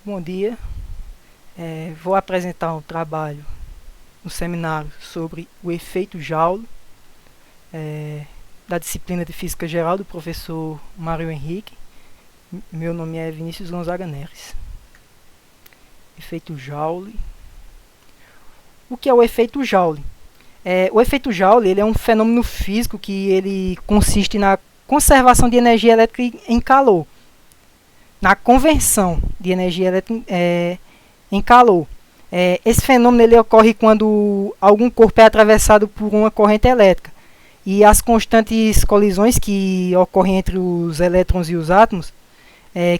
Bom dia, vou apresentar um trabalho, um seminário sobre o efeito Joule, da disciplina de Física Geral do professor Mário Henrique. Meu nome é Vinícius Gonzaga Neres. Efeito Joule. O que é o efeito Joule? O efeito Joule ele é um fenômeno físico que ele consiste na conservação de energia elétrica em calor, na conversão de energia elétrica em calor. Esse fenômeno ele ocorre quando algum corpo é atravessado por uma corrente elétrica e as constantes colisões que ocorrem entre os elétrons e os átomos,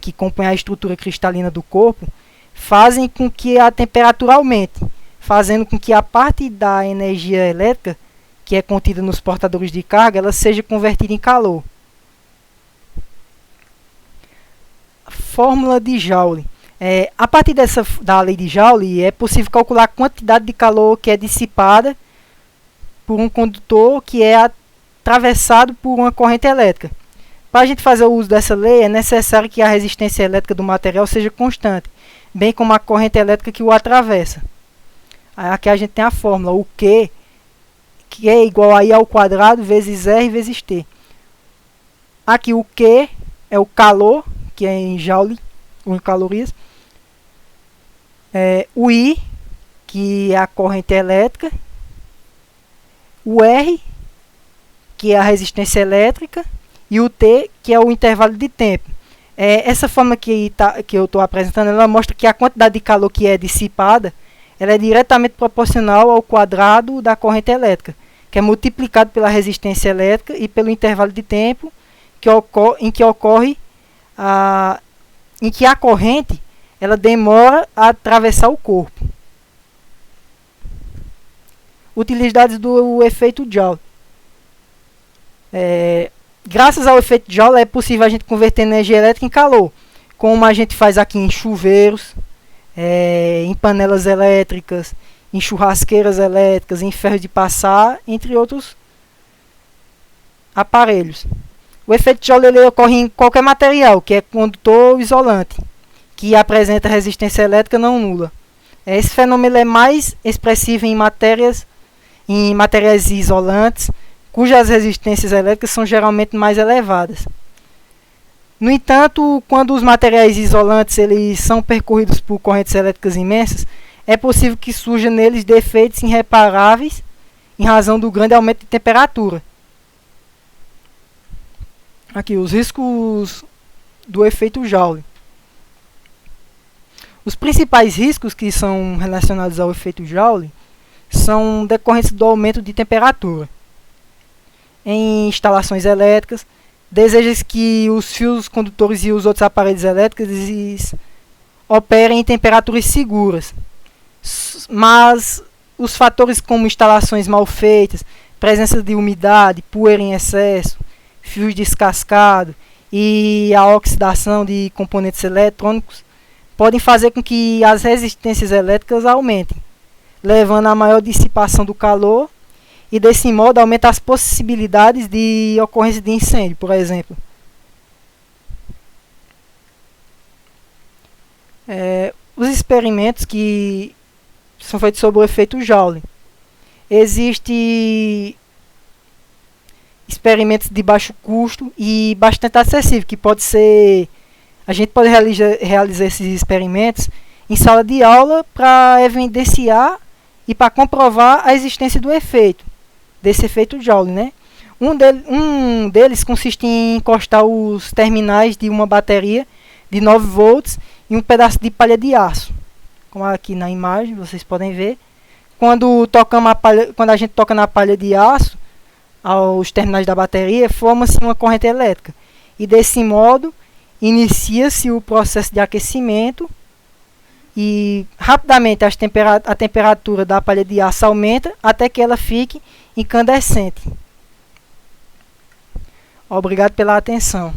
que compõem a estrutura cristalina do corpo, fazem com que a temperatura aumente, fazendo com que a parte da energia elétrica que é contida nos portadores de carga ela seja convertida em calor. Fórmula de Joule. A partir da lei de Joule é possível calcular a quantidade de calor que é dissipada por um condutor que é atravessado por uma corrente elétrica. Para a gente fazer o uso dessa lei é necessário que a resistência elétrica do material seja constante, bem como a corrente elétrica que o atravessa. Aqui a gente tem a fórmula, o Q, que é igual a I ao quadrado vezes R vezes T. Aqui o Q é o calor, que é em Joule, ou em calorias. O I, que é a corrente elétrica. O R, que é a resistência elétrica. E o T, que é o intervalo de tempo. Essa fórmula que eu estou apresentando, ela mostra que a quantidade de calor que é dissipada ela é diretamente proporcional ao quadrado da corrente elétrica, que é multiplicado pela resistência elétrica e pelo intervalo de tempo em que a corrente ela demora a atravessar o corpo. Utilidades do efeito Joule. Graças ao efeito Joule é possível a gente converter energia elétrica em calor, como a gente faz aqui em chuveiros, em panelas elétricas, em churrasqueiras elétricas, em ferro de passar, entre outros aparelhos. O efeito Joule ele ocorre em qualquer material, que é condutor ou isolante, que apresenta resistência elétrica não nula. Esse fenômeno é mais expressivo em materiais isolantes, cujas resistências elétricas são geralmente mais elevadas. No entanto, quando os materiais isolantes eles são percorridos por correntes elétricas imensas, é possível que surja neles defeitos irreparáveis em razão do grande aumento de temperatura. Aqui, os riscos do efeito Joule. Os principais riscos que são relacionados ao efeito Joule são decorrentes do aumento de temperatura. Em instalações elétricas, deseja-se que os fios condutores e os outros aparelhos elétricos operem em temperaturas seguras. Mas os fatores como instalações mal feitas, presença de umidade, poeira em excesso, fios descascados e a oxidação de componentes eletrônicos podem fazer com que as resistências elétricas aumentem, levando a maior dissipação do calor e desse modo aumenta as possibilidades de ocorrência de incêndio, por exemplo. Os experimentos que são feitos sobre o efeito Joule. Existem experimentos de baixo custo e bastante acessível, que a gente pode realizar esses experimentos em sala de aula para evidenciar e para comprovar a existência desse efeito Joule, né? Um deles consiste em encostar os terminais de uma bateria de 9 volts em um pedaço de palha de aço, como aqui na imagem vocês podem ver. Quando a gente toca na palha de aço, aos terminais da bateria, forma-se uma corrente elétrica e desse modo inicia-se o processo de aquecimento e rapidamente a temperatura da palha de aço aumenta até que ela fique incandescente. Obrigado pela atenção.